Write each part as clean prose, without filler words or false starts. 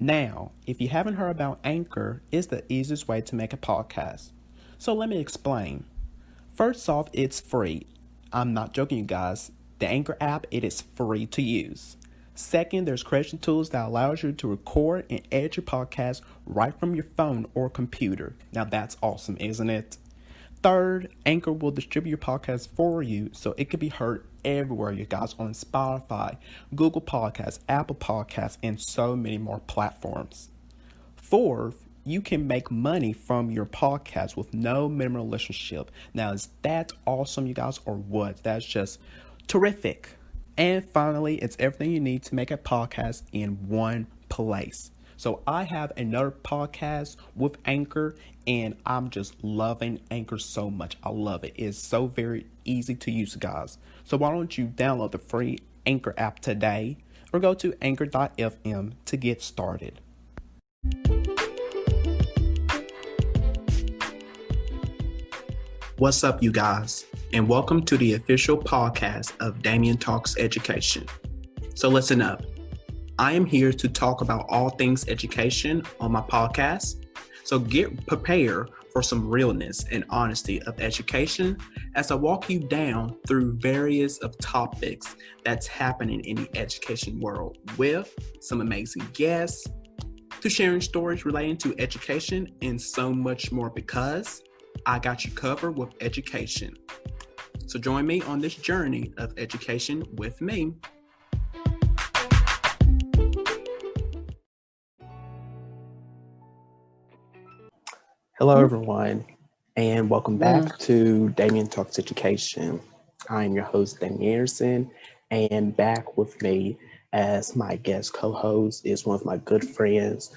Now, if you haven't heard about Anchor, it's the easiest way to make a podcast. So let me explain. First off, it's free. I'm not joking, you guys. The Anchor app, it is free to use. Second, there's creation tools that allows you to record and edit your podcast right from your phone or computer. Now that's awesome, isn't it? Third, Anchor will distribute your podcast for you so it can be heard everywhere, you guys, on Spotify, Google Podcasts, Apple Podcasts, and so many more platforms. Fourth, you can make money from your podcast with no minimum relationship. Now, is that awesome, you guys, or what? That's just terrific. And finally, it's everything you need to make a podcast in one place. So I have another podcast with Anchor, and I'm just loving Anchor so much. I love it. It's so very easy to use, guys. So why don't you download the free Anchor app today or go to anchor.fm to get started. What's up, you guys, and welcome to the official podcast of Damian Talks Education. So listen up. I am here to talk about all things education on my podcast. So get prepared for some realness and honesty of education as I walk you down through various of topics that's happening in the education world with some amazing guests, to sharing stories relating to education and so much more, because I got you covered with education. So join me on this journey of education with me. Hello, everyone, and welcome back to Damian Talks Education. I'm your host, Damian Anderson, and back with me as my guest co-host is one of my good friends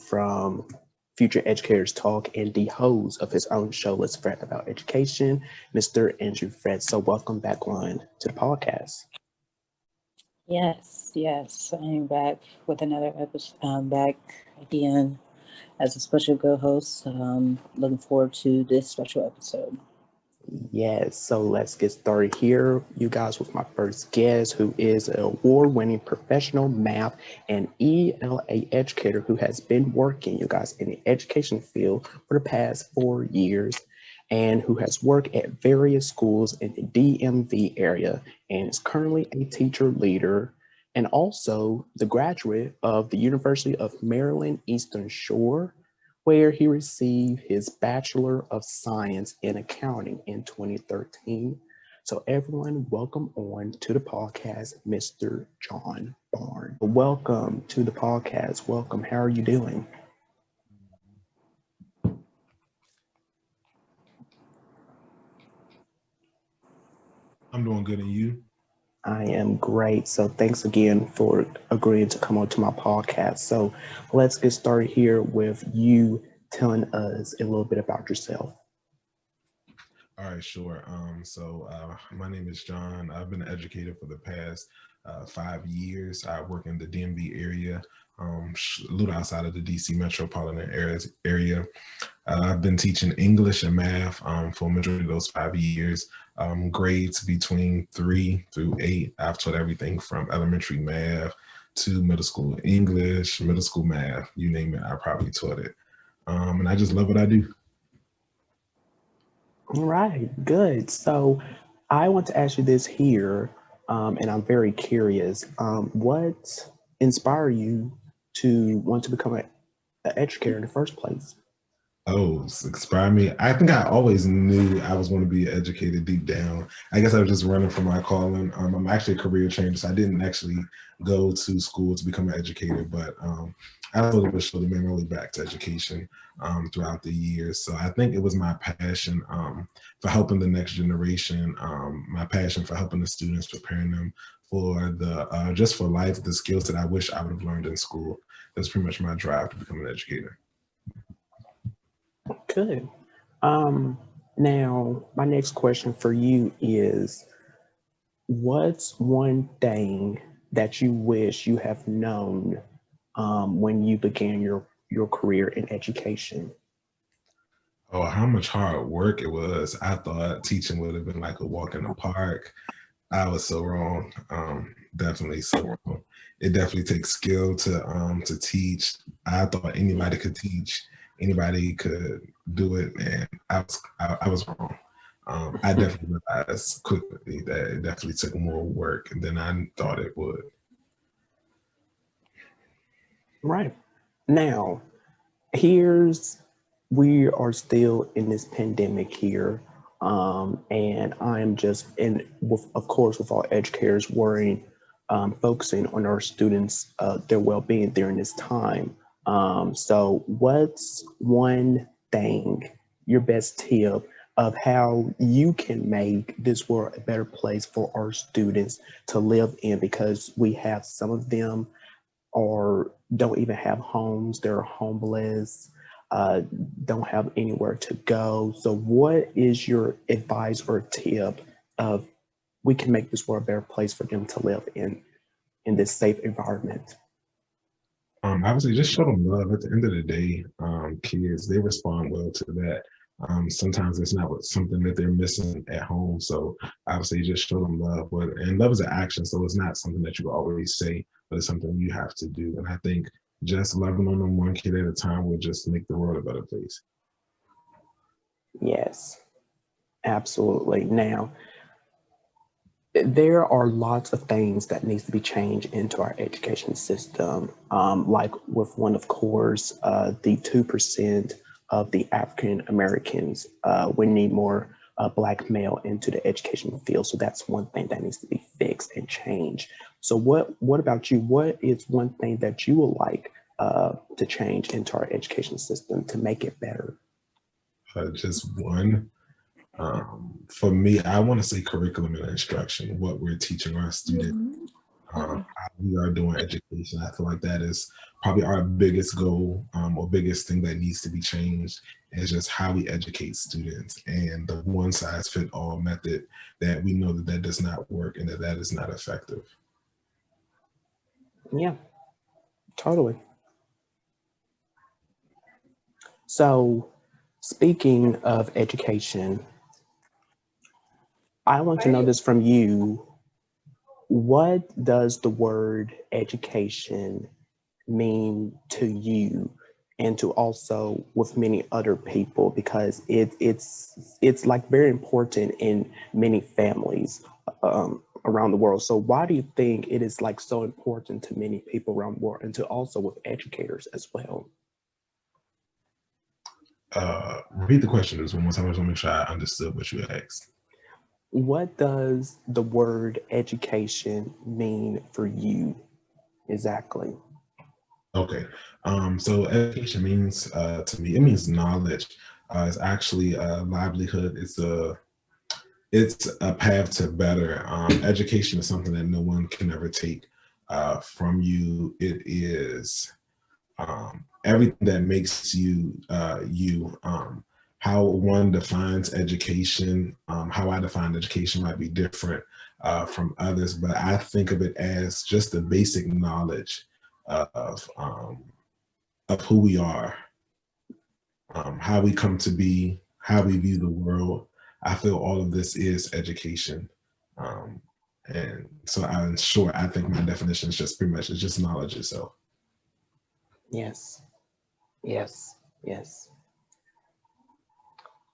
from Future Educators Talk and the host of his own show, Let's Fret About Education, Mr. Andrew Fred. So welcome back on to the podcast. Yes, I'm back with another episode, back again as a special co-host. Looking forward to this special episode. Yes, so let's get started here, you guys, with my first guest, who is an award-winning professional math and ELA educator who has been working, you guys, in the education field for the past 4 years, and who has worked at various schools in the DMV area and is currently a teacher leader and also the graduate of the University of Maryland Eastern Shore, where he received his Bachelor of Science in Accounting in 2013. So everyone, welcome on to the podcast, Mr. John Barnes. Welcome to the podcast. Welcome. How are you doing? I'm doing good, and you? I am great. So thanks again for agreeing to come on to my podcast. So let's get started here with you telling us a little bit about yourself. All right, sure. My name is John. I've been an educator for the past 5 years. I work in the DMV area, a little outside of the DC metropolitan area. I've been teaching English and math for a majority of those 5 years. Grades between 3 through 8. I've taught everything from elementary math to middle school English, middle school math, you name it, I probably taught it. And I just love what I do. All right, good. So I want to ask you this here, and I'm very curious. What inspired you to want to become an educator in the first place? Oh, inspire me. I think I always knew I was going to be an educator deep down. I guess I was just running from my calling. I'm actually a career changer, so I didn't actually go to school to become an educator, but I slowly but surely made my way back to education throughout the years. So I think it was my passion for helping the next generation, my passion for helping the students, preparing them for the just for life, the skills that I wish I would have learned in school. That's pretty much my drive to become an educator. Good. Now, my next question for you is, what's one thing that you wish you have known when you began your career in education? Oh, how much hard work it was. I thought teaching would have been like a walk in the park. I was so wrong. definitely. So it definitely takes skill to teach. I thought anybody could teach, anybody could do it, and I was wrong. I definitely realized quickly that it definitely took more work than I thought it would. Right. Now, we are still in this pandemic here. And I'm just, and with, of course, with all educators worrying, focusing on our students, their well-being during this time. So what's one thing, your best tip of how you can make this world a better place for our students to live in? Because we have some of them or don't even have homes, they're homeless, uh, don't have anywhere to go. So, what is your advice or tip of we can make this world a better place for them to live in this safe environment? I would say just show them love. At the end of the day, kids, they respond well to that. Sometimes it's not something that they're missing at home. So I would say just show them love. And love is an action. So it's not something that you always say, but it's something you have to do. And I think just loving on them one kid at a time will just make the world a better place. Yes, absolutely. Now, there are lots of things that needs to be changed into our education system. Like with one, of course, the 2% of the African Americans, we need more Black male into the educational field. So that's one thing that needs to be fixed and changed. So what about you? What is one thing that you would like to change into our education system to make it better? Just one. For me, I want to say curriculum and instruction, what we're teaching our students, how we are doing education. I feel like that is probably our biggest goal or biggest thing that needs to be changed is just how we educate students, and the one size fit all method that we know that that does not work and that that is not effective. Yeah, totally. So, speaking of education, I want to know this from you. What does the word education mean to you and to also with many other people? Because it's like very important in many families around the world. So why do you think it is like so important to many people around the world and to also with educators as well? Repeat the question just one more time. I just want to make sure I understood what you asked. What does the word education mean for you exactly? Okay. So education means to me, it means knowledge. It's actually a livelihood. It's a path to better. Education is something that no one can ever take from you. It is everything that makes you you. How one defines education, how I define education might be different from others, but I think of it as just the basic knowledge of who we are, how we come to be, how we view the world. I feel all of this is education. Um, and so in short, I think my definition is just pretty much it's just knowledge itself. Yes, yes, yes.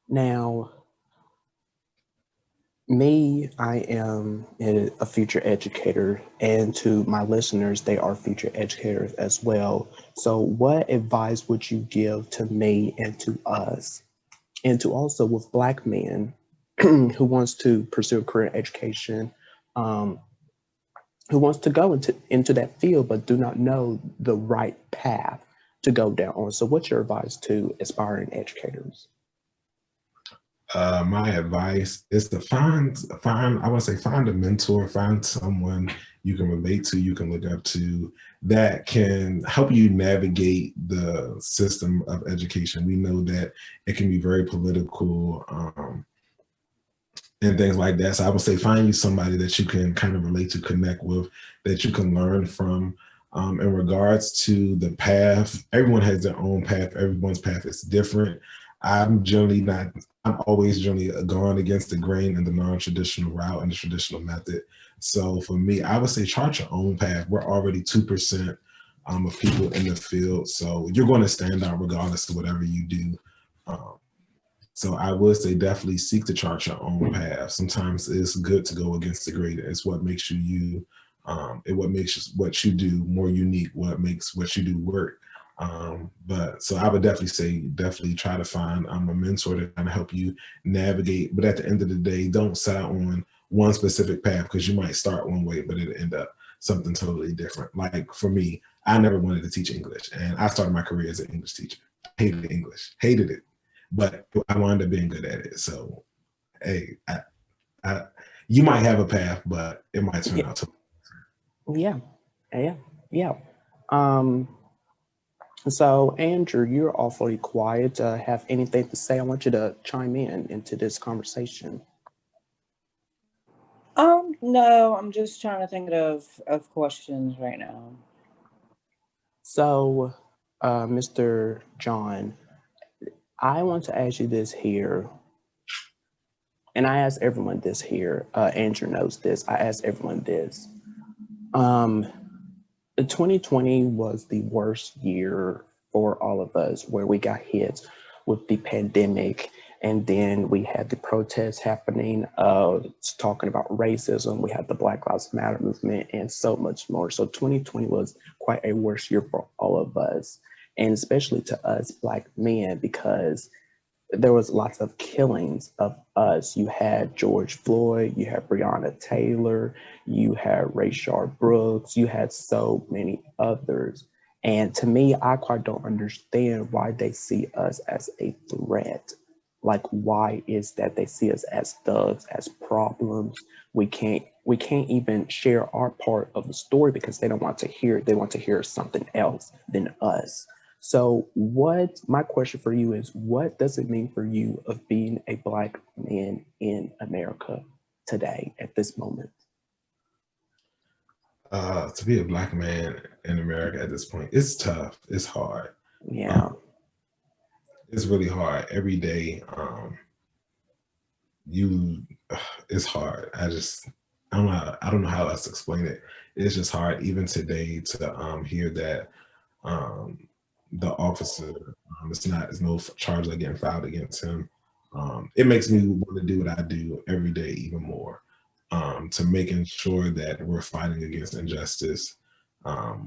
Now, me, I am a future educator, and to my listeners, they are future educators as well. So, what advice would you give to me and to us, and to also with Black men who wants to pursue a career in education, um, who wants to go into that field but do not know the right path to go down on? So, what's your advice to aspiring educators? My advice is to find I want to say find a mentor, find someone you can relate to, you can look up to, that can help you navigate the system of education. We know that it can be very political and things like that. So I would say find you somebody that you can kind of relate to, connect with, that you can learn from. In regards to the path, everyone has their own path. Everyone's path is different. I'm generally not, I'm always generally going against the grain and the non-traditional route and the traditional method. So for me, I would say chart your own path. We're already 2% of people in the field, so you're going to stand out regardless of whatever you do. Um, so I would say definitely seek to chart your own path. Sometimes it's good to go against the grain. It's what makes you you. What makes what you do more unique. What makes what you do work. But so I would definitely say definitely try to find a mentor to kind of help you navigate. But at the end of the day, don't set out on one specific path because you might start one way, but it'll end up something totally different. Like for me, I never wanted to teach English, and I started my career as an English teacher. Hated English, hated it, but I wound up being good at it. So, hey, I, you might have a path, but it might turn Yeah, out to. yeah, yeah, yeah. Um, so Andrew, you're awfully quiet. Have anything to say? I want you to chime in into this conversation. No, I'm just trying to think of questions right now. So, Mr. John, I want to ask you this here, and I ask everyone this here. Andrew knows this. I ask everyone this. Um, 2020 was the worst year for all of us, where we got hit with the pandemic, and then we had the protests happening, talking about racism. We had the Black Lives Matter movement, and so much more. So 2020 was quite a worse year for all of us, and especially to us Black men, because there was lots of killings of us. You had George Floyd, you had Breonna Taylor, you had Rayshard Brooks, you had so many others. And to me, I quite don't understand why they see us as a threat. Like, why is that they see us as thugs, as problems? We can't even share our part of the story because they don't want to hear it. They want to hear something else than us. So, what my question for you is, what does it mean for you of being a Black man in America today at this moment? To be a Black man in America at this point, it's tough. It's hard. Yeah. Um, it's really hard every day. You, it's hard. I don't know how else to explain it. It's just hard even today to hear that um, the officer, it's no charges are getting filed against him. It makes me want to do what I do every day even more, to making sure that we're fighting against injustice,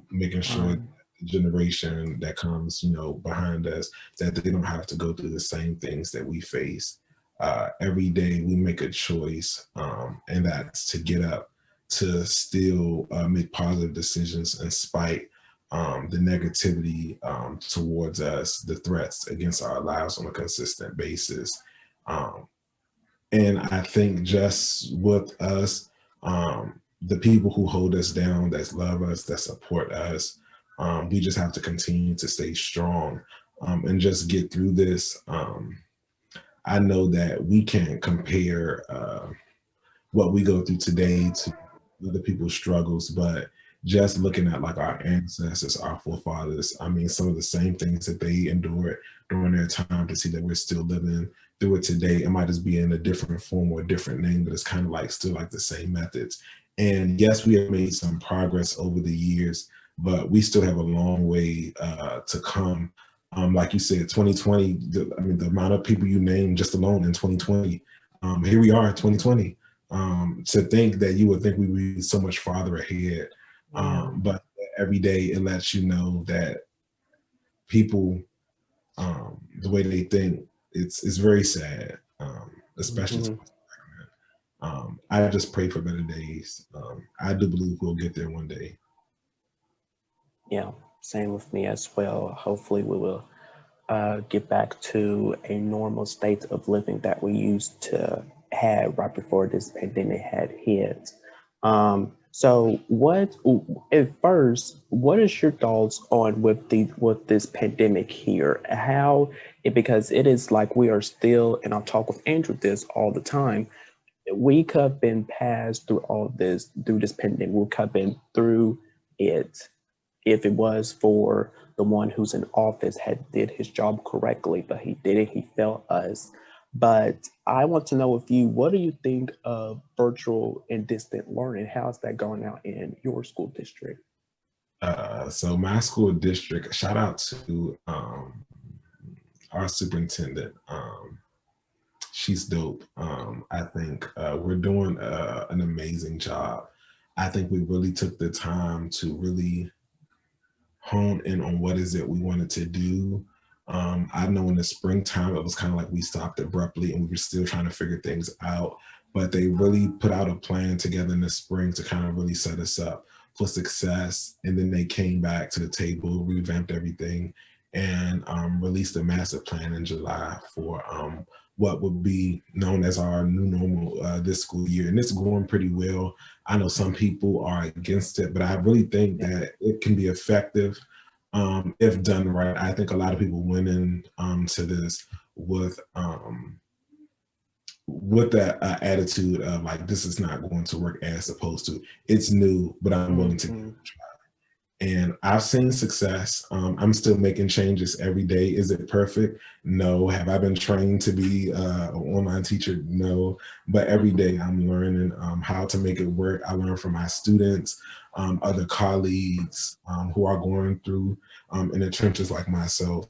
making sure Um, the generation that comes, behind us, that they don't have to go through the same things that we face. Every day we make a choice, and that's to get up to still make positive decisions in spite the negativity towards us, the threats against our lives on a consistent basis. Um, and I think just with us, the people who hold us down, that love us, that support us, we just have to continue to stay strong, and just get through this. I know that we can't compare what we go through today to other people's struggles, but just looking at like our ancestors, our forefathers, I mean, some of the same things that they endured during their time, to see that we're still living through it today. It might just be in a different form or a different name, but it's kind of like still like the same methods. And yes, we have made some progress over the years, but we still have a long way to come. Like you said, 2020, I mean, the amount of people you named just alone in 2020, here we are in 2020. To think that you would think we would be so much farther ahead. yeah. But every day it lets you know that people, the way they think, it's very sad, especially to Mhm. us. I just pray for better days. I do believe we'll get there one day. Yeah. Same with me as well. Hopefully, we will get back to a normal state of living that we used to have right before this pandemic had hit. So what at first, what is your thoughts on with this pandemic here? How it, because it is like we are still, and I'll talk with Andrew this all the time. We could have been passed through all this through this pandemic. We could have been through it if it was for the one who's in office had did his job correctly, but he didn't. He failed us. But I want to know with you, what do you think of virtual and distant learning? How's that going out in your school district? So my school district, shout out to our superintendent. She's dope. I think we're doing an amazing job. I think we really took the time to really hone in on what is it we wanted to do. I know in the springtime, it was kind of like we stopped abruptly and we were still trying to figure things out, but they really put out a plan together in the spring to kind of really set us up for success. And then they came back to the table, revamped everything, and released a master plan in July for what would be known as our new normal this school year. And it's going pretty well. I know some people are against it, but I really think that it can be effective if done right. I think a lot of people went in to this with that attitude of like, this is not going to work as supposed to. It's new, but I'm willing to give it a try. And I've seen success. I'm still making changes every day. Is it perfect? No. Have I been trained to be an online teacher? No. But every day I'm learning how to make it work. I learn from my students, other colleagues who are going through in the trenches like myself.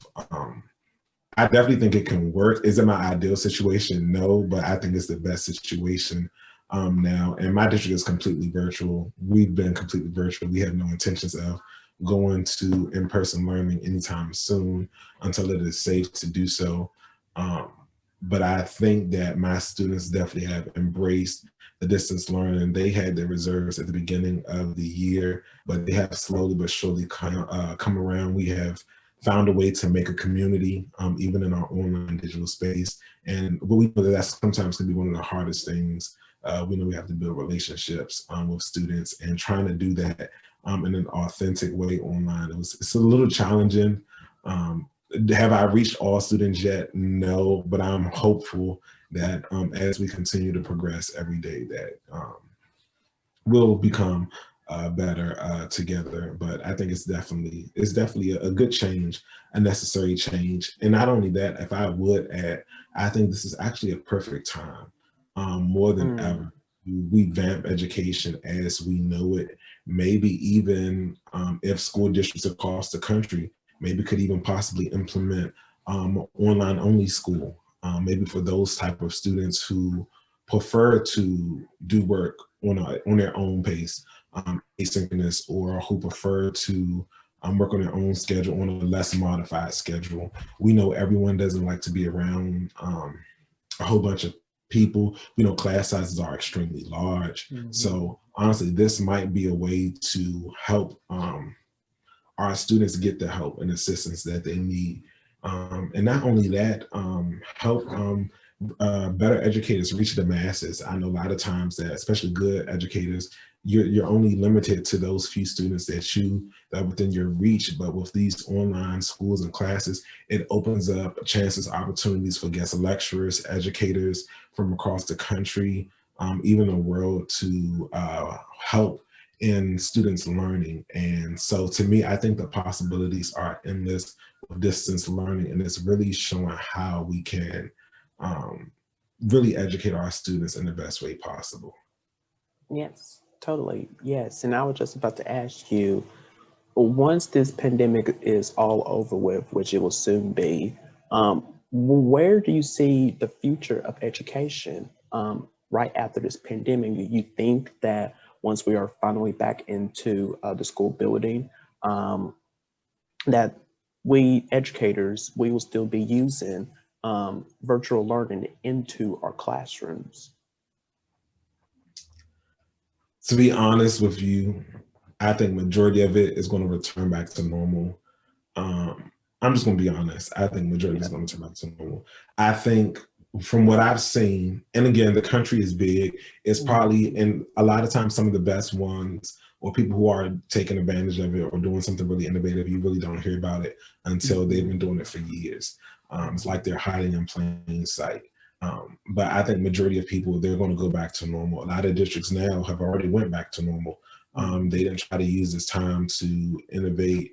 I definitely think it can work. Is it my ideal situation? No, but I think it's the best situation now. And my district is completely virtual. We've been completely virtual. We have no intentions of going to in-person learning anytime soon until it is safe to do so. But I think that my students definitely have embraced the distance learning. They had their reserves at the beginning of the year, but they have slowly but surely come around. We have found a way to make a community, even in our online digital space. But we know that that's sometimes can be one of the hardest things. We know we have to build relationships with students, and trying to do that in an authentic way online. It's a little challenging. Have I reached all students yet? No, but I'm hopeful that as we continue to progress every day, that we'll become better together. But I think it's definitely a good change, a necessary change. And not only that, if I would add, I think this is actually a perfect time, more than ever, to revamp education as we know it. Maybe even if school districts across the country maybe could even possibly implement online only school, maybe for those type of students who prefer to do work on their own pace, asynchronous, or who prefer to work on their own schedule, on a less modified schedule. We know everyone doesn't like to be around a whole bunch of people. We know class sizes are extremely large. So honestly, this might be a way to help our students get the help and assistance that they need. And not only that, help better educators reach the masses. I know a lot of times that, especially good educators, you're only limited to those few students that are within your reach. But with these online schools and classes, it opens up chances, opportunities for guest lecturers, educators from across the country, even the world, to help in students learning. And so to me, I think the possibilities are endless with distance learning, and it's really showing how we can really educate our students in the best way possible. Yes, totally. Yes. And I was just about to ask you, once this pandemic is all over with, which it will soon be, where do you see the future of education right after this pandemic? Do you think that once we are finally back into the school building, that we educators, we will still be using virtual learning into our classrooms? To be honest with you, I think majority of it is going to return back to normal. I'm just going to be honest. I think majority is going to turn back to normal. I think from what I've seen, and again, the country is big. It's probably, and a lot of times, some of the best ones, or people who are taking advantage of it or doing something really innovative, you really don't hear about it until they've been doing it for years. It's like they're hiding in plain sight. But I think majority of people, they're going to go back to normal. A lot of districts now have already went back to normal. They didn't try to use this time to innovate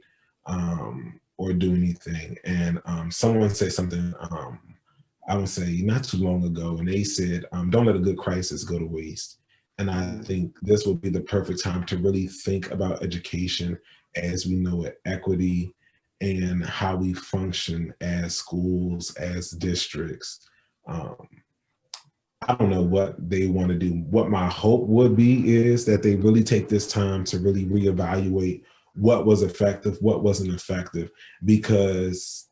or do anything. And someone said something I would say not too long ago, and they said, don't let a good crisis go to waste. And I think this will be the perfect time to really think about education as we know it, equity, and how we function as schools, as districts. Um, I don't know what they want to do. What my hope would be is that they really take this time to really reevaluate what was effective, what wasn't effective, because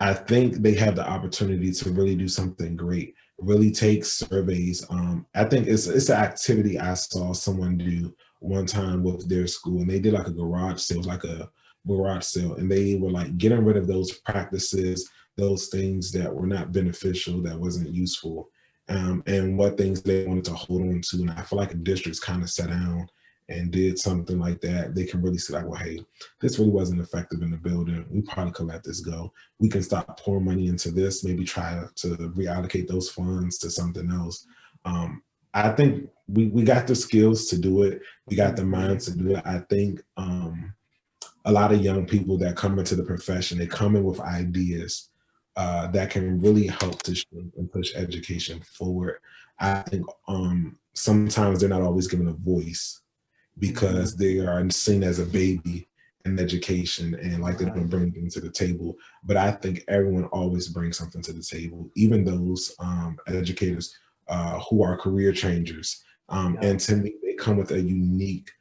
I think they have the opportunity to really do something great, really take surveys. I think it's an activity I saw someone do one time with their school, and they did like a garage sale, like a garage sale, and they were like getting rid of those practices, those things that were not beneficial, that wasn't useful, and what things they wanted to hold on to. And I feel like if districts kind of sat down and did something like that, they can really see like, well, hey, this really wasn't effective in the building. We probably could let this go. We can stop pouring money into this, maybe try to reallocate those funds to something else. I think we got the skills to do it. We got the minds to do it. I think a lot of young people that come into the profession, they come in with ideas that can really help to shape and push education forward. I think sometimes they're not always given a voice because they are seen as a baby in education and like they don't bring anything to the table. But I think everyone always brings something to the table, even those educators who are career changers. And to me, they come with a unique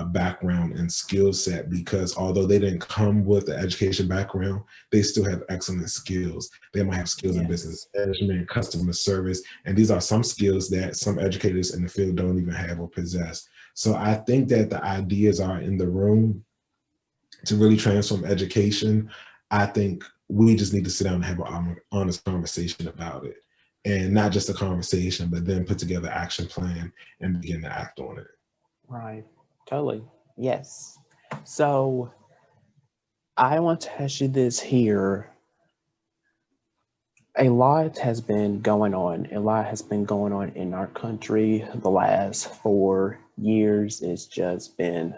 background and skill set, because although they didn't come with the education background, they still have excellent skills. They might have skills in business management, customer service, and these are some skills that some educators in the field don't even have or possess. So I think that the ideas are in the room to really transform education. I think we just need to sit down and have an honest conversation about it. And not just a conversation, but then put together an action plan and begin to act on it. Right. Totally. Yes. So I want to ask you this here. A lot has been going on. A lot has been going on in our country the last 4 years. It's just been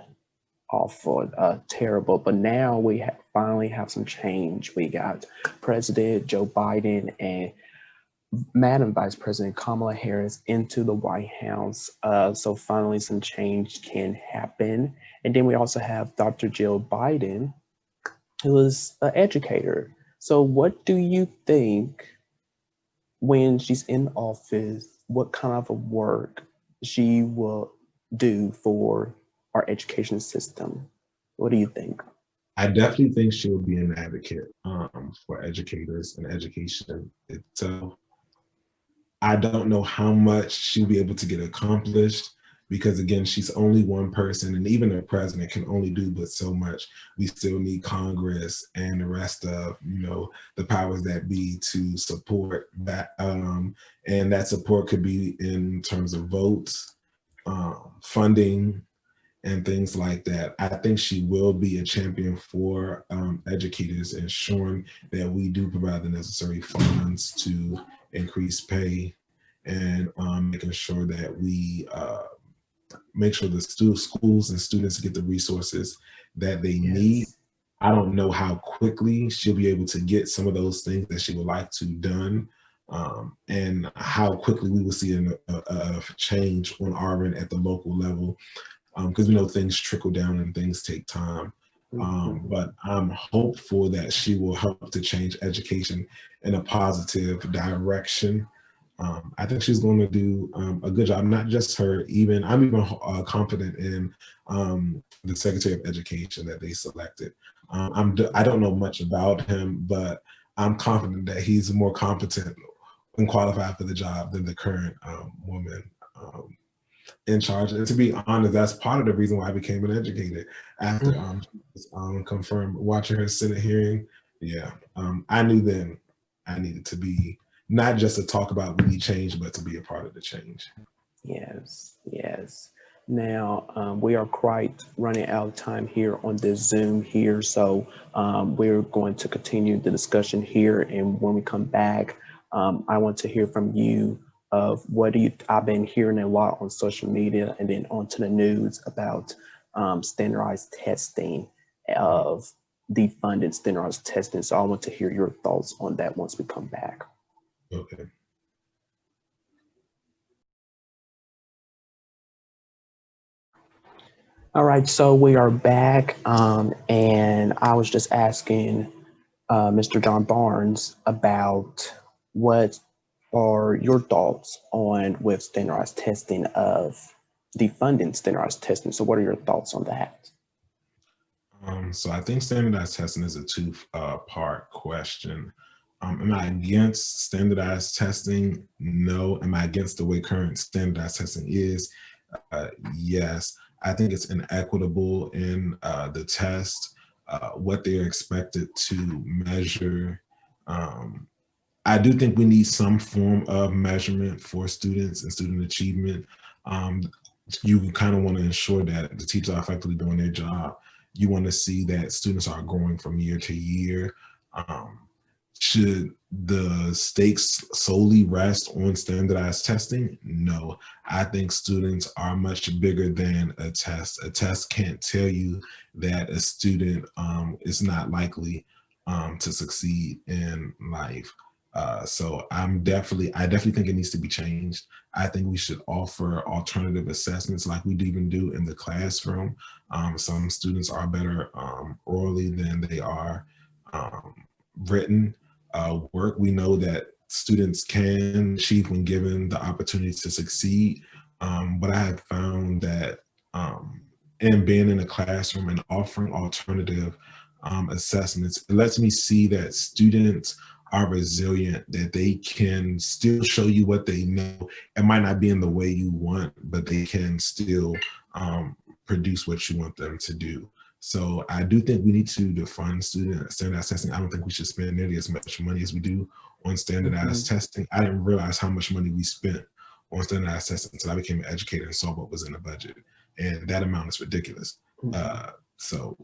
awful, terrible. But now we finally have some change. We got President Joe Biden and Madam Vice President Kamala Harris into the White House. So finally some change can happen. And then we also have Dr. Jill Biden, who is an educator. So what do you think when she's in office, what kind of a work she will do for our education system? What do you think? I definitely think she'll be an advocate for educators and education itself. I don't know how much she'll be able to get accomplished because, again, she's only one person, and even the president can only do but so much. We still need Congress and the rest of, the powers that be to support that. And that support could be in terms of votes, funding, and things like that. I think she will be a champion for educators, ensuring that we do provide the necessary funds to increase pay, and making sure that we make sure the schools and students get the resources that they need. I don't know how quickly she'll be able to get some of those things that she would like to done, and how quickly we will see a change on our end at the local level, because we know things trickle down and things take time. But I'm hopeful that she will help to change education in a positive direction. I think she's going to do a good job. Not just her, I'm even confident in the Secretary of Education that they selected. I don't know much about him, but I'm confident that he's more competent and qualified for the job than the current woman in charge. And to be honest, that's part of the reason why I became an educator after confirmed watching her Senate hearing. Yeah, I knew then I needed to be not just to talk about we need change, but to be a part of the change. Yes, yes. Now, we are quite running out of time here on this Zoom here, so we're going to continue the discussion here. And when we come back, I want to hear from you of I've been hearing a lot on social media and then onto the news about standardized testing of defunded standardized testing. So I want to hear your thoughts on that once we come back. Okay. All right, so we are back, and I was just asking Mr. John Barnes about what are your thoughts on with standardized testing of defunding standardized testing. So what are your thoughts on that? So I think standardized testing is a two-part question. Am I against standardized testing? No. Am I against the way current standardized testing is? Yes. I think it's inequitable in the test, what they're expected to measure. I do think we need some form of measurement for students and student achievement. Um, you kind of want to ensure that the teachers are effectively doing their job. You want to see that students are growing from year to year. Um, should the stakes solely rest on standardized testing? No, I think students are much bigger than a test. A test can't tell you that a student is not likely to succeed in life. So I definitely think it needs to be changed. I think we should offer alternative assessments like we do even do in the classroom. Some students are better orally than they are written work. We know that students can achieve when given the opportunity to succeed. But I have found that in being in a classroom and offering alternative assessments, it lets me see that students are resilient, that they can still show you what they know. It might not be in the way you want, but they can still produce what you want them to do. So I do think we need to defund standardized testing. I don't think we should spend nearly as much money as we do on standardized testing. I didn't realize how much money we spent on standardized testing until I became an educator and saw what was in the budget. And that amount is ridiculous. So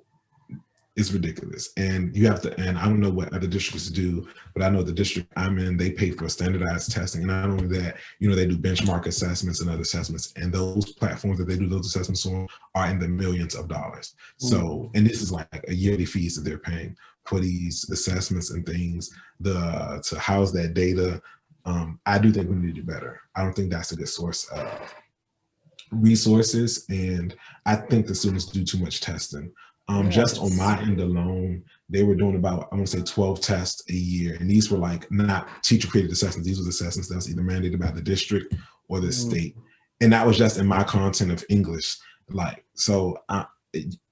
it's ridiculous. And you have to, and I don't know what other districts do, but I know the district I'm in, they pay for standardized testing. And not only that, they do benchmark assessments and other assessments. And those platforms that they do those assessments on are in the millions of dollars. So, and this is like a yearly fees that they're paying for these assessments and things, to house that data. I do think we need to do better. I don't think that's a good source of resources. And I think the students do too much testing. Just on my end alone, they were doing about, I want to say 12 tests a year. And these were like not teacher created assessments. These were assessments that was either mandated by the district or the state. And that was just in my content of English. So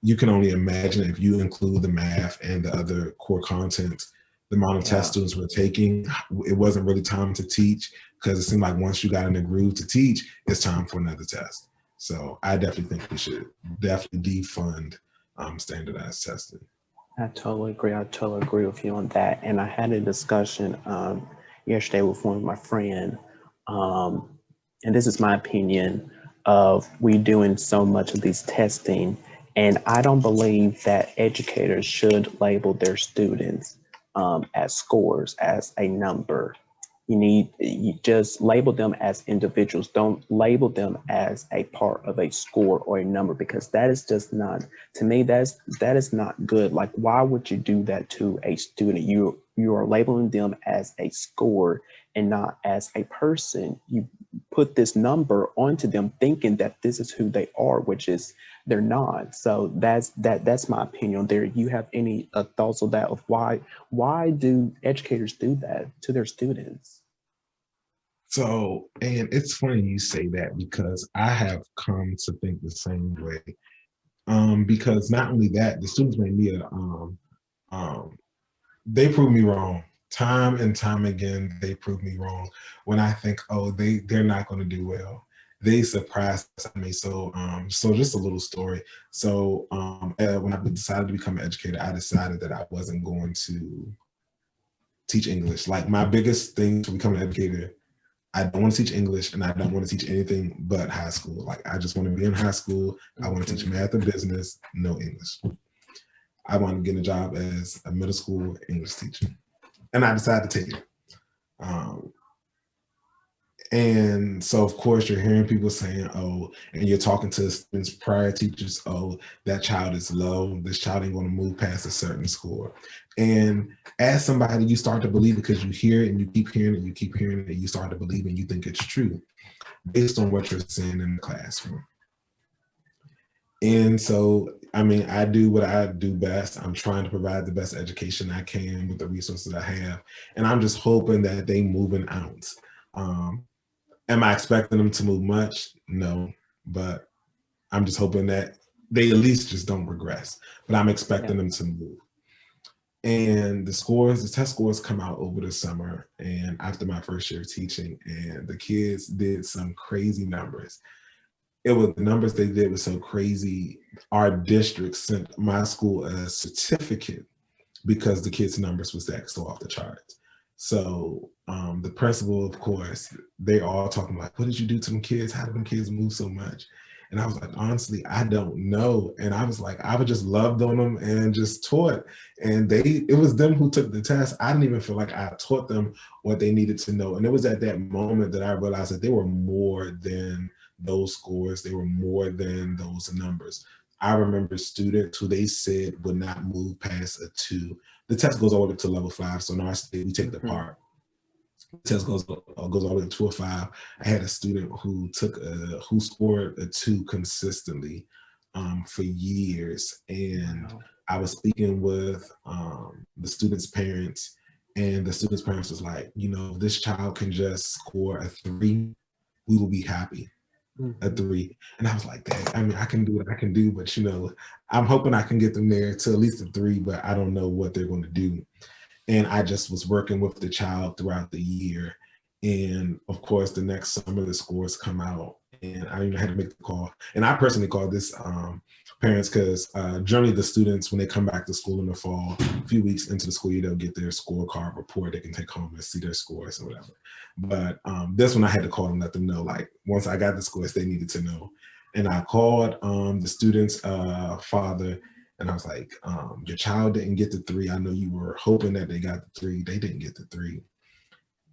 you can only imagine if you include the math and the other core content, the amount of tests students were taking. It wasn't really time to teach, because it seemed like once you got in the groove to teach, it's time for another test. So I definitely think we should definitely defund standardized testing. I totally agree. I totally agree with you on that. And I had a discussion yesterday with one of my friends, and this is my opinion of we doing so much of these testing, and I don't believe that educators should label their students as scores, as a number. You just label them as individuals. Don't label them as a part of a score or a number, because that is just not, to me, that is not good. Like, why would you do that to a student? You are labeling them as a score and not as a person. You put this number onto them thinking that this is who they are, which is they're not. So that's my opinion there. You have any thoughts on that, of why do educators do that to their students? So, and it's funny you say that, because I have come to think the same way. Because not only that, the students made me they prove me wrong time and time again. They prove me wrong when I think, oh, they're not going to do well. They surprised me. So just a little story. So when I decided to become an educator, I decided that I wasn't going to teach English. Like, my biggest thing to become an educator, I don't want to teach English, and I don't want to teach anything but high school. Like, I just want to be in high school. I want to teach math and business, no English. I want to get a job as a middle school English teacher. And I decided to take it. And so, of course, you're hearing people saying, oh, and you're talking to students, prior teachers, oh, that child is low. This child ain't going to move past a certain score. And as somebody, you start to believe because you hear it and you keep hearing it, and you keep hearing it, and you start to believe and you think it's true based on what you're seeing in the classroom. And so, I mean, I do what I do best. I'm trying to provide the best education I can with the resources I have. And I'm just hoping that they move an ounce. Am I expecting them to move much? No, but I'm just hoping that they at least just don't regress. But I'm expecting them to move. And the test scores come out over the summer and after my first year of teaching, and the kids did some crazy numbers. The numbers they did was so crazy. Our district sent my school a certificate because the kids' numbers was that so off the charts. So the principal, of course, they all talking like, what did you do to them kids? How did them kids move so much? And I was like, honestly, I don't know. And I was like, I would just loved on them and just taught. And it was them who took the test. I didn't even feel like I taught them what they needed to know. And it was at that moment that I realized that they were more than those scores. They were more than those numbers. I remember students who they said would not move past a 2. The test goes all the way up to level 5. So in our state, we take the part. The test goes all the way up to a 5. I had a student who scored a 2 consistently for years. And I was speaking with the student's parents, and the student's parents was like, if this child can just score a 3, we will be happy. A 3. And I was like, Dad, I mean, I can do what I can do, but I'm hoping I can get them there to at least a 3, but I don't know what they're going to do. And I just was working with the child throughout the year. And of course, the next summer, the scores come out, and I even had to make the call. And I personally called this parents because generally the students, when they come back to school in the fall, a few weeks into the school year, they'll get their scorecard report. They can take home and see their scores or whatever. But this one I had to call and let them know, like, once I got the scores, they needed to know. And I called the student's father, and I was like, your child didn't get the 3. I know you were hoping that they got the 3. They didn't get the 3.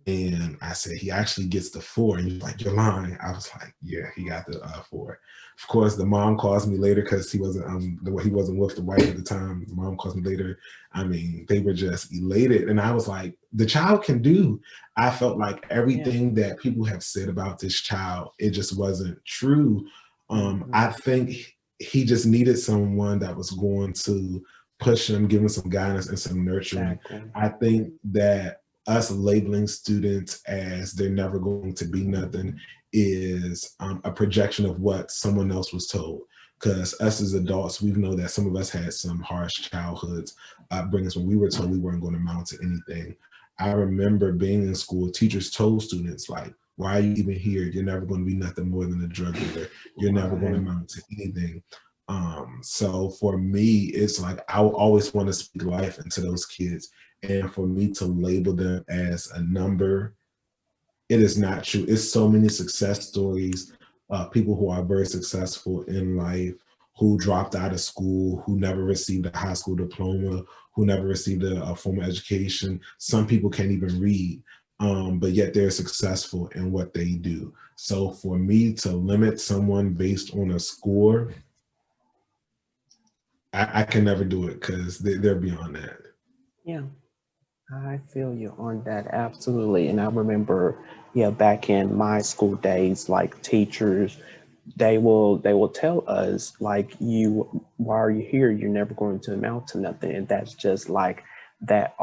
And I said, he actually gets the 4. And he's like, you're lying. I was like, yeah, he got the 4. Of course, the mom calls me later because he wasn't with the wife at the time. The mom calls me later. I mean, they were just elated. And I was like, the child can do. I felt like everything that people have said about this child, it just wasn't true. I think he just needed someone that was going to push him, give him some guidance and some nurturing. Exactly. I think that us labeling students as they're never going to be nothing is a projection of what someone else was told. Because us as adults, we know that some of us had some harsh childhoods, upbringings when we were told we weren't going to amount to anything. I remember being in school, teachers told students, like, why are you even here? You're never going to be nothing more than a drug dealer. You're never going to amount to anything. So for me, it's like I always want to speak life into those kids. And for me to label them as a number, it is not true. It's so many success stories, people who are very successful in life, who dropped out of school, who never received a high school diploma, who never received a formal education. Some people can't even read, but yet they're successful in what they do. So for me to limit someone based on a score, I can never do it because they're beyond that. Yeah, I feel you on that. Absolutely. And I remember, back in my school days, like teachers, they will tell us like, why are you here? You're never going to amount to nothing. And that's just like that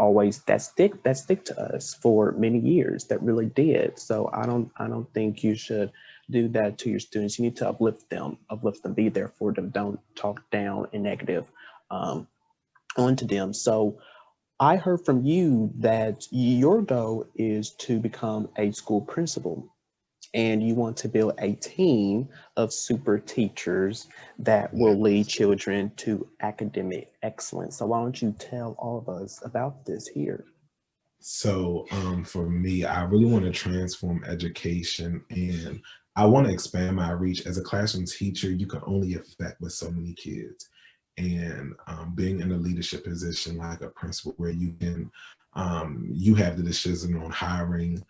stick to us for many years. That really did. So I don't think you should do that to your students. You need to uplift them, be there for them. Don't talk down and negative um, onto them. So I heard from you that your goal is to become a school principal, and you want to build a team of super teachers that will lead children to academic excellence. So why don't you tell all of us about this here? So for me, I really want to transform education, and I want to expand my reach. As a classroom teacher, you can only affect with so many kids. And being in a leadership position like a principal where you can, you have the decision on hiring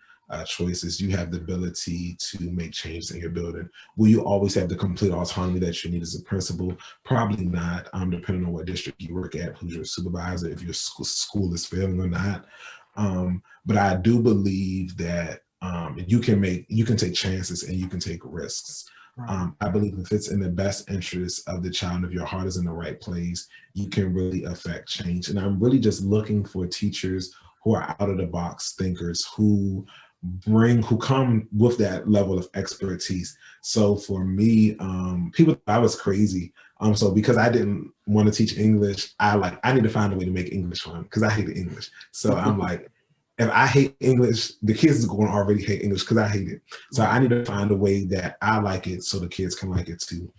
choices. You have the ability to make changes in your building. Will you always have the complete autonomy that you need as a principal? Probably not, depending on what district you work at, who's your supervisor, if your school is failing or not. But I do believe that you can take chances and you can take risks. I believe if it's in the best interest of the child, if your heart is in the right place, you can really affect change. And I'm really just looking for teachers who are out of the box thinkers, who come with that level of expertise. So for me, people thought I was crazy. So because I didn't want to teach English, I need to find a way to make English fun because I hated English. So I'm like, if I hate English, the kids is going to already hate English because I hate it. So I need to find a way that I like it so the kids can like it too.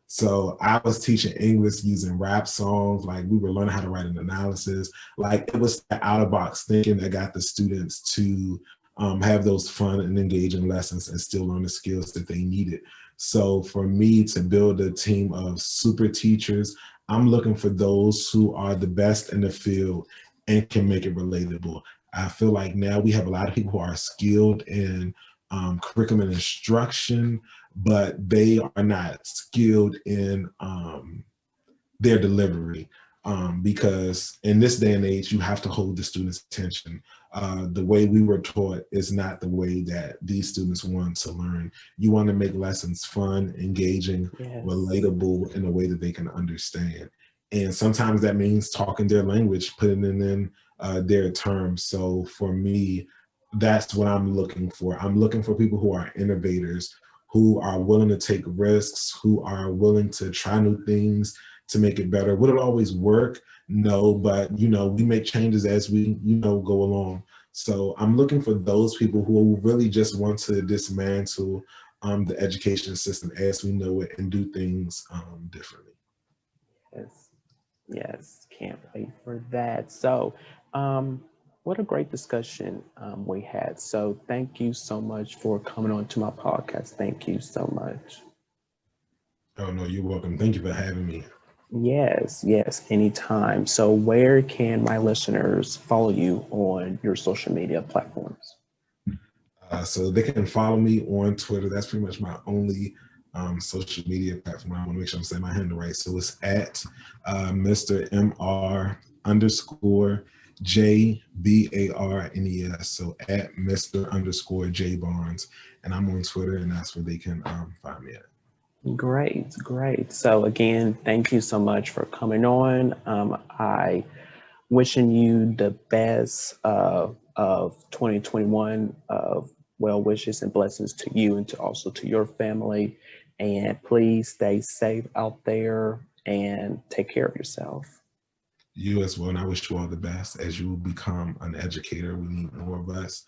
So I was teaching English using rap songs. Like we were learning how to write an analysis. Like it was the out of box thinking that got the students to have those fun and engaging lessons and still learn the skills that they needed. So for me to build a team of super teachers, I'm looking for those who are the best in the field and can make it relatable. I feel like now we have a lot of people who are skilled in curriculum and instruction, but they are not skilled in their delivery. Because in this day and age, you have to hold the student's attention. The way we were taught is not the way that these students want to learn. You want to make lessons fun, engaging, relatable in a way that they can understand. And sometimes that means talking their language, putting it in their terms. So for me, that's what I'm looking for. I'm looking for people who are innovators, who are willing to take risks, who are willing to try new things to make it better. Would it always work? No, but we make changes as we go along. So I'm looking for those people who really just want to dismantle the education system as we know it and do things differently. Yes, can't wait for that. So, what a great discussion we had. So, thank you so much for coming on to my podcast. Thank you so much. Oh no, you're welcome. Thank you for having me. Yes, anytime. So, where can my listeners follow you on your social media platforms? So they can follow me on Twitter. That's pretty much my only social media platform. I want to make sure I'm saying my handle right. So it's at Mr. MR underscore JBARNES. So at Mr. underscore J Barnes. And I'm on Twitter, and that's where they can find me at. Great. So again, thank you so much for coming on. I wishing you the best of 2021 of well wishes and blessings to you and also to your family. And please stay safe out there and take care of yourself. You as well, and I wish you all the best as you become an educator. We need more of us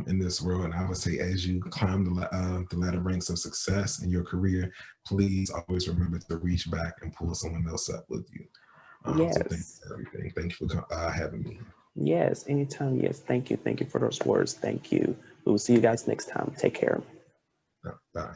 in this world, and I would say as you climb the ladder ranks of success in your career, please always remember to reach back and pull someone else up with you. Yes. So thank you for everything. Thank you for having me. Yes, anytime. Yes, thank you for those words. Thank you. We will see you guys next time. Take care. Bye.